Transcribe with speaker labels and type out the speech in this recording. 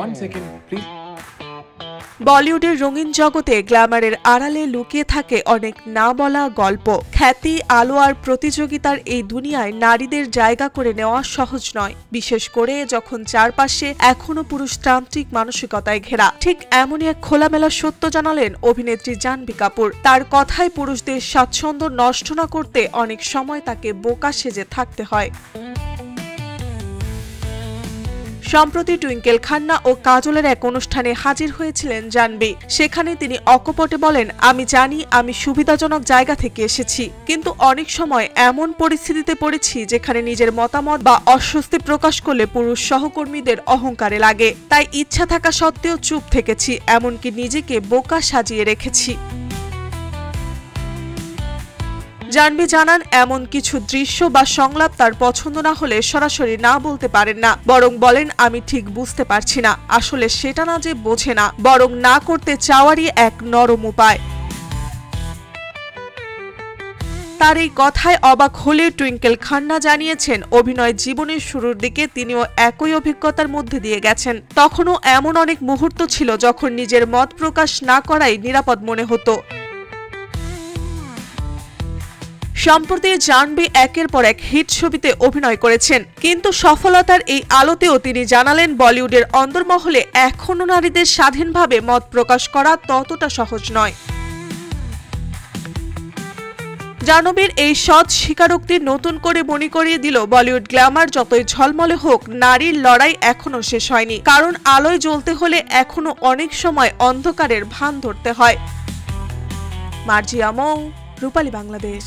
Speaker 1: 1 second, please.
Speaker 2: বলিউডের রঙিন জগতে গ্ল্যামারের আড়ালে লুকিয়ে থাকে অনেক না বলা গল্প। খ্যাতি, আলো আর প্রতিযোগিতার এই দুনিয়ায় নারীদের জায়গা করে নেওয়া সহজ নয়, বিশেষ করে যখন চারপাশে এখনো পুরুষতান্ত্রিক মানসিকতায় ঘেরা। ঠিক এমনই এক খোলামেলা সত্য জানালেন অভিনেত্রী জাহ্নবী কাপুর। তার কথায় পুরুষদের স্বাচ্ছন্দ্য নষ্ট না করতে অনেক সময় তাকে বোকা সেজে থাকতে হয়। সম্প্রতি টুইঙ্কেল খান্না ও কাজলের এক অনুষ্ঠানে হাজির হয়েছিলেন জাহ্নবী। সেখানে তিনি অকপটে বলেন, আমি জানি আমি সুবিধাজনক জায়গা থেকে এসেছি, কিন্তু অনেক সময় এমন পরিস্থিতিতে পড়েছি যেখানে নিজের মতামত বা অস্বস্তি প্রকাশ করলে পুরুষ সহকর্মীদের অহংকারে লাগে। তাই ইচ্ছা থাকা সত্ত্বেও চুপ থেকেছি, এমনকি নিজেকে বোকা সাজিয়ে রেখেছি। জাহ্নবী জানান, এমন কিছু দৃশ্য বা সংলাপ তার পছন্দ না হলে সরাসরি না বলতে পারেন না, বরং বলেন আমি ঠিক বুঝতে পারছি না। আসলে সেটা না যে বোঝে না, বরং না করতে চাওয়ারই এক নরম উপায়। তার এই কথায় অবাক হলে টুইঙ্কেল খান্না জানিয়েছেন, অভিনয় জীবনের শুরুর দিকে তিনিও একই অভিজ্ঞতার মধ্যে দিয়ে গেছেন। তখনও এমন অনেক মুহূর্ত ছিল যখন নিজের মত প্রকাশ না করাই নিরাপদ মনে হতো। সম্প্রতি জাহ্নবী একের পর এক হিট ছবিতে অভিনয় করেছেন, কিন্তু সফলতার এই আলোতেও তিনি জানালেন, বলিউডের অন্দরমহলে এখনো নারীদের স্বাধীনভাবে মত প্রকাশ করা ততটা সহজ নয়। জাহ্নবীর এই সৎ স্বীকারোক্তি নতুন করে মনে করিয়ে দিল, বলিউড গ্ল্যামার যতই ঝলমলে হোক, নারীর লড়াই এখনো শেষ হয়নি। কারণ আলোয় জ্বলতে হলে এখনো অনেক সময় অন্ধকারের ভান ধরতে হয়। মার্জিয়া মৌ, রূপালী বাংলাদেশ।